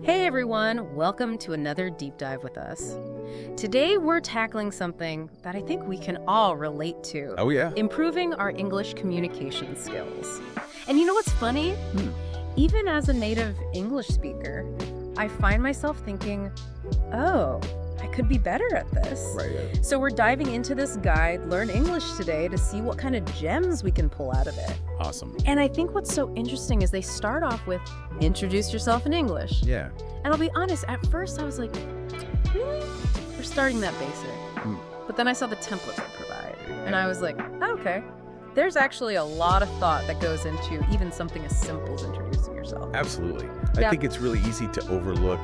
Hey everyone, welcome to another deep dive with us. Today we're tackling something that I think we can all relate to. Oh, yeah. Improving our English communication skills. And you know what's funny? Even as a native English speaker, I find myself thinking, oh, I could be better at this. Right. So we're diving into this guide, Learn English Today, to see what kind of gems we can pull out of it. Awesome. And I think what's so interesting is they start off with, introduce yourself in English. Yeah. And I'll be honest, at first I was like, really? We're starting that basic. But then I saw the template they provide, and I was like, oh, okay. There's actually a lot of thought that goes into even something as simple as introducing yourself. Absolutely. Yeah. I think it's really easy to overlook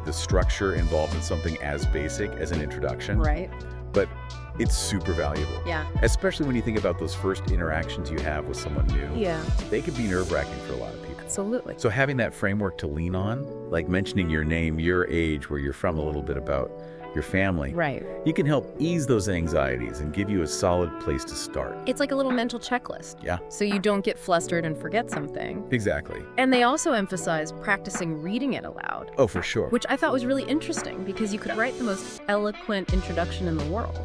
the structure involved in something as basic as an introduction. Right? But it's super valuable. Yeah. Especially when you think about those first interactions you have with someone new. Yeah. They can be nerve-wracking for a lot of people. Absolutely. So having that framework to lean on, like mentioning your name, your age, where you're from, a little bit about your family, Right. you can help ease those anxieties and give you a solid place to start. It's like a little mental checklist. Yeah. So you don't get flustered and forget something. Exactly. And they also emphasize practicing reading it aloud, Oh, for sure. which I thought was really interesting because you could write the most eloquent introduction in the world.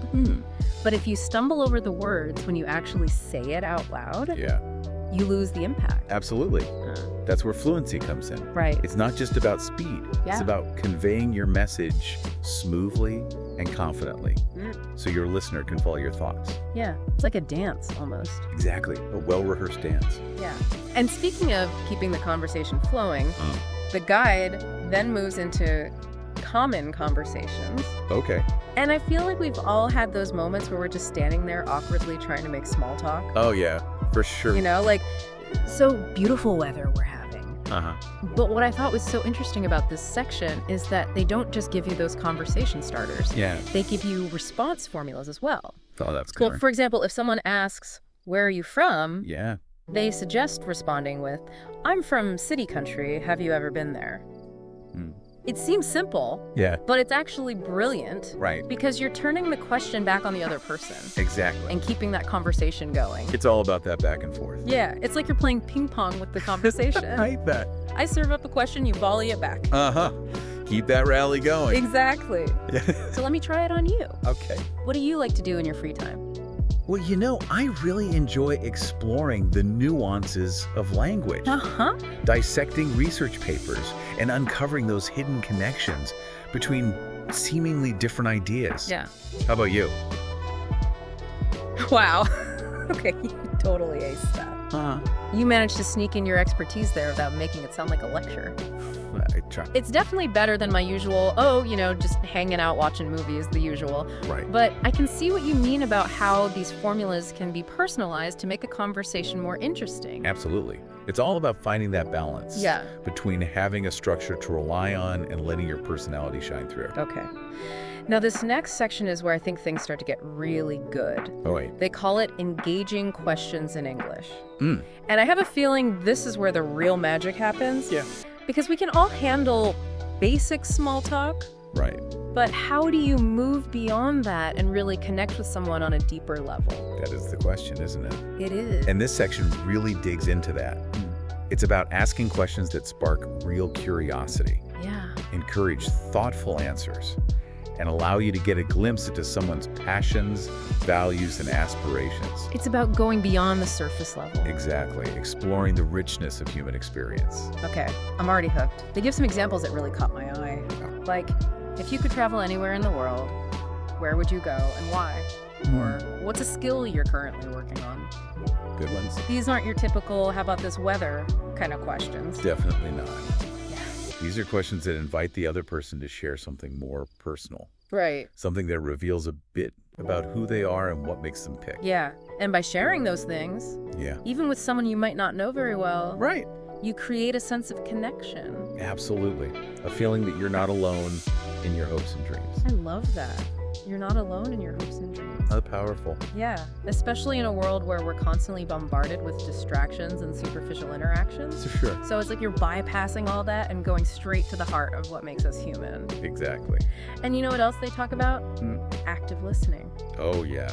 But if you stumble over the words when you actually say it out loud, Yeah, you lose the impact. absolutely. That's where fluency comes in. Right. It's not just about speed. Yeah. It's about conveying your message smoothly and confidently so your listener can follow your thoughts. Yeah. It's like a dance almost. Exactly. A well-rehearsed dance. Yeah. And speaking of keeping the conversation flowing, the guide then moves into common conversations. Okay. And I feel like we've all had those moments where we're just standing there awkwardly trying to make small talk. Oh, yeah, for sure. You know, like, so beautiful weather we're having. Uh-huh. But what I thought was so interesting about this section is that they don't just give you those conversation starters. Yeah. They give you response formulas as well. Oh, that's So, good. for example, if someone asks, where are you from? Yeah. They suggest responding with, I'm from city country. Have you ever been there? It seems simple, Yeah. but it's actually brilliant. Right. Because you're turning the question back on the other person Exactly. and keeping that conversation going. It's all about that back and forth. Yeah, it's like you're playing ping pong with the conversation. I hate that. I serve up a question, you volley it back. Uh-huh. Keep that rally going. Exactly. So let me try it on you. Okay. What do you like to do in your free time? Well, you know, I really enjoy exploring the nuances of language, dissecting research papers, and uncovering those hidden connections between seemingly different ideas. Yeah. How about you? Wow. Okay, you totally aced that. You managed to sneak in your expertise there without making it sound like a lecture. I try. It's definitely better than my usual, just hanging out watching movies, the usual. Right. But I can see what you mean about how these formulas can be personalized to make a conversation more interesting. Absolutely. It's all about finding that balance Yeah. between having a structure to rely on and letting your personality shine through. Okay. Now, this next section is where I think things start to get really good. Oh, wait. They call it engaging questions in English. Mm. And I have a feeling this is where the real magic happens. Yeah. Because we can all handle basic small talk, Right. but how do you move beyond that and really connect with someone on a deeper level? That is the question, isn't it? It is. And this section really digs into that. It's about asking questions that spark real curiosity, Yeah. encourage thoughtful answers, and allow you to get a glimpse into someone's passions, values, and aspirations. It's about going beyond the surface level. Exactly. Exploring the richness of human experience. Okay, I'm already hooked. They give some examples that really caught my eye. Like, if you could travel anywhere in the world, where would you go and why? Or what's a skill you're currently working on? Good ones? These aren't your typical, how about this weather kind of questions. Definitely not. Yeah. These are questions that invite the other person to share something more personal, Right. something that reveals a bit about who they are and what makes them tick. Yeah. And by sharing those things, Yeah. even with someone you might not know very well, Right. you create a sense of connection. Absolutely. A feeling that you're not alone in your hopes and dreams. I love that. You're not alone in your hopes and dreams. How powerful. Yeah, especially in a world where we're constantly bombarded with distractions and superficial interactions. For sure. So it's like you're bypassing all that and going straight to the heart of what makes us human. Exactly. And you know what else they talk about? Active listening. Oh, yeah.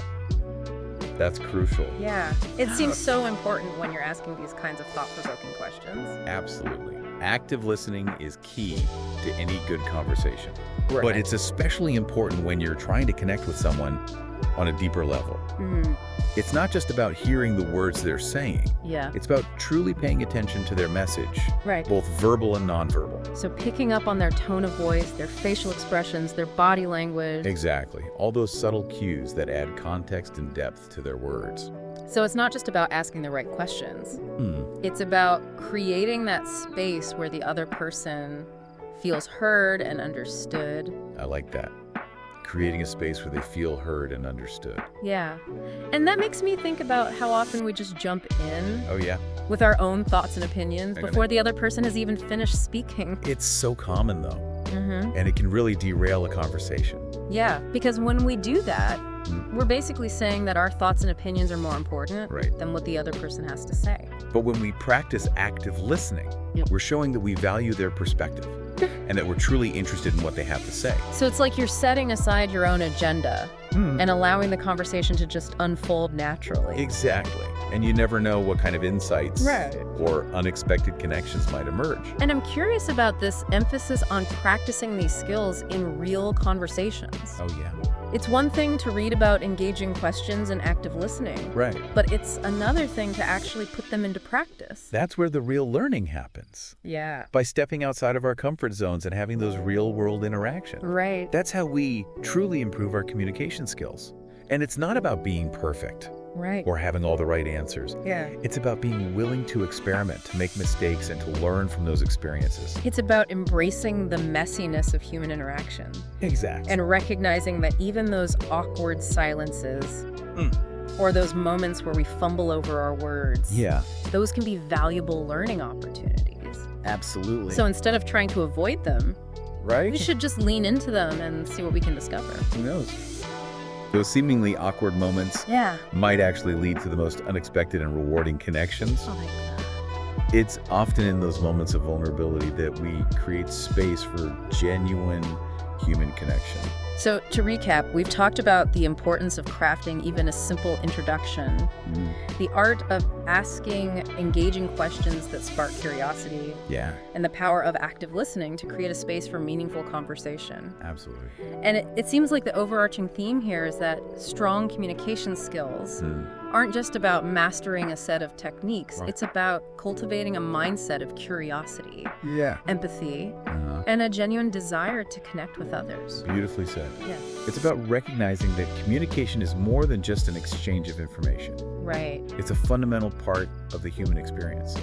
That's crucial. Yeah, it seems so important when you're asking these kinds of thought-provoking questions. Absolutely. Active listening is key to any good conversation. Right. But it's especially important when you're trying to connect with someone on a deeper level. It's not just about hearing the words they're saying. Yeah. It's about truly paying attention to their message, Right. both verbal and nonverbal. So picking up on their tone of voice, their facial expressions, their body language. Exactly. All those subtle cues that add context and depth to their words. So it's not just about asking the right questions. It's about creating that space where the other person feels heard and understood. I like that. Creating a space where they feel heard and understood. Yeah. And that makes me think about how often we just jump in Oh, yeah. with our own thoughts and opinions I know. before the other person has even finished speaking. It's so common, though. And it can really derail a conversation. Yeah, because when we do that, we're basically saying that our thoughts and opinions are more important Right. than what the other person has to say. But when we practice active listening, we're showing that we value their perspective and that we're truly interested in what they have to say. So it's like you're setting aside your own agenda and allowing the conversation to just unfold naturally. Exactly. And you never know what kind of insights Right. or unexpected connections might emerge. And I'm curious about this emphasis on practicing these skills in real conversations. Oh, yeah. It's one thing to read about engaging questions and active listening, Right. but it's another thing to actually put them into practice. That's where the real learning happens. Yeah. By stepping outside of our comfort zones and having those real-world interactions. Right. That's how we truly improve our communication skills. And it's not about being perfect Right. or having all the right answers. Yeah. It's about being willing to experiment, to make mistakes, and to learn from those experiences. It's about embracing the messiness of human interaction Exactly. and recognizing that even those awkward silences or those moments where we fumble over our words, Yeah, those can be valuable learning opportunities. absolutely. So instead of trying to avoid them, right? we should just lean into them and see what we can discover. Who knows? Those seemingly awkward moments Yeah. might actually lead to the most unexpected and rewarding connections. Oh my God. It's often in those moments of vulnerability that we create space for genuine human connection. So to recap, we've talked about the importance of crafting even a simple introduction, the art of asking engaging questions that spark curiosity, Yeah, and the power of active listening to create a space for meaningful conversation. absolutely. And it seems like the overarching theme here is that strong communication skills aren't just about mastering a set of techniques. Right. It's about cultivating a mindset of curiosity, Yeah. empathy, and a genuine desire to connect with others. Beautifully said. Yeah. It's about recognizing that communication is more than just an exchange of information. Right. It's a fundamental part of the human experience.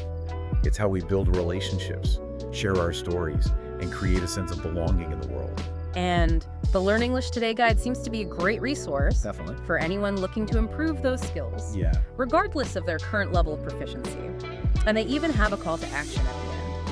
It's how we build relationships, share our stories, and create a sense of belonging in the world. And the Learn English Today guide seems to be a great resource Definitely. for anyone looking to improve those skills, Yeah. regardless of their current level of proficiency. And they even have a call to action at the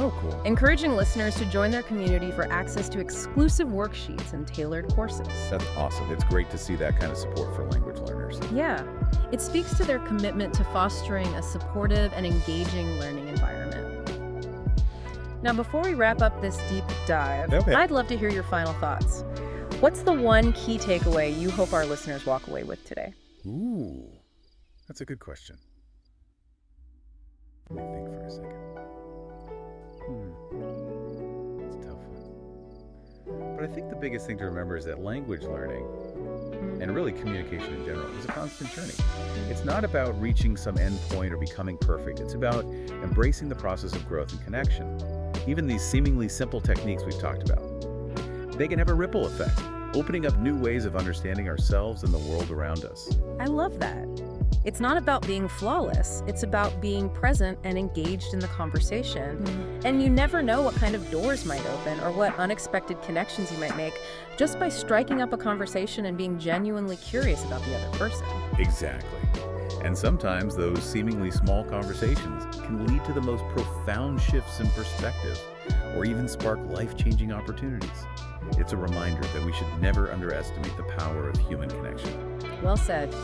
end, Oh, cool. encouraging listeners to join their community for access to exclusive worksheets and tailored courses. That's awesome. It's great to see that kind of support for language learners. Yeah, it speaks to their commitment to fostering a supportive and engaging learning environment. Now, before we wrap up this deep dive, Okay. I'd love to hear your final thoughts. What's the one key takeaway you hope our listeners walk away with today? Ooh, that's a good question. Let me think for a second. It's a tough one. But I think the biggest thing to remember is that language learning, and really communication in general, is a constant journey. It's not about reaching some end point or becoming perfect. It's about embracing the process of growth and connection. Even these seemingly simple techniques we've talked about, they can have a ripple effect, opening up new ways of understanding ourselves and the world around us. I love that. It's not about being flawless. It's about being present and engaged in the conversation. And you never know what kind of doors might open or what unexpected connections you might make just by striking up a conversation and being genuinely curious about the other person. Exactly. And sometimes those seemingly small conversations can lead to the most profound shifts in perspective or even spark life-changing opportunities. It's a reminder that we should never underestimate the power of human connection. Well said.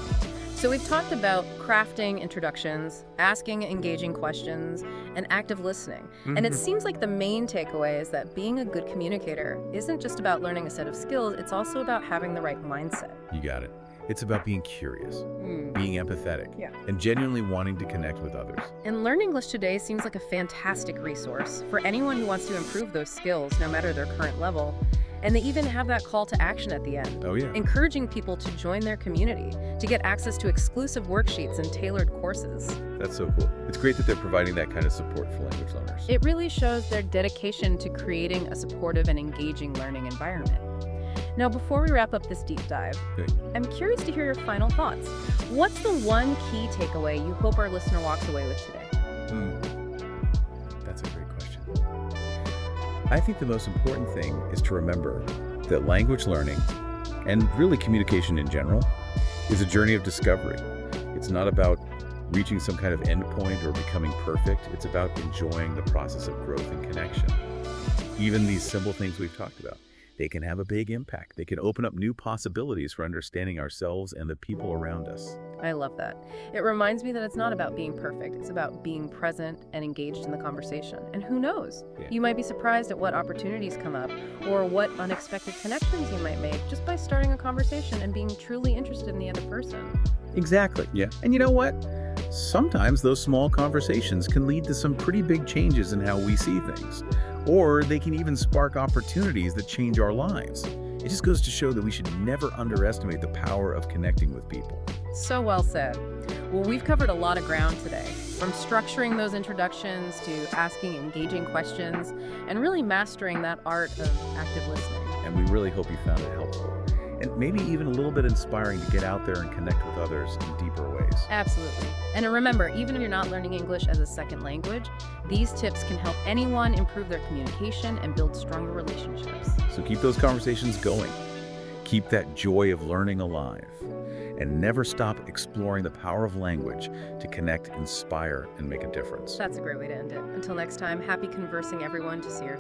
So we've talked about crafting introductions, asking engaging questions, and active listening. And it seems like the main takeaway is that being a good communicator isn't just about learning a set of skills, it's also about having the right mindset. You got it. It's about being curious, being empathetic, and genuinely wanting to connect with others. And Learn English Today seems like a fantastic resource for anyone who wants to improve those skills, no matter their current level. And they even have that call to action at the end, encouraging people to join their community, to get access to exclusive worksheets and tailored courses. That's so cool. It's great that they're providing that kind of support for language learners. It really shows their dedication to creating a supportive and engaging learning environment. Now, before we wrap up this deep dive, I'm curious to hear your final thoughts. What's the one key takeaway you hope our listener walks away with today? That's a great question. I think the most important thing is to remember that language learning, and really communication in general, is a journey of discovery. It's not about reaching some kind of endpoint or becoming perfect. It's about enjoying the process of growth and connection. Even these simple things we've talked about, they can have a big impact. They can open up new possibilities for understanding ourselves and the people around us. I love that. It reminds me that it's not about being perfect. It's about being present and engaged in the conversation. And who knows? You might be surprised at what opportunities come up or what unexpected connections you might make just by starting a conversation and being truly interested in the other person. Exactly. And you know what? Sometimes those small conversations can lead to some pretty big changes in how we see things. Or they can even spark opportunities that change our lives. It just goes to show that we should never underestimate the power of connecting with people. So well said. Well, we've covered a lot of ground today, from structuring those introductions to asking engaging questions and really mastering that art of active listening. And we really hope you found it helpful, and maybe even a little bit inspiring to get out there and connect with others in deeper ways. Absolutely. And remember, even if you're not learning English as a second language, these tips can help anyone improve their communication and build stronger relationships. So keep those conversations going. Keep that joy of learning alive. And never stop exploring the power of language to connect, inspire, and make a difference. That's a great way to end it. Until next time, happy conversing, everyone, to see your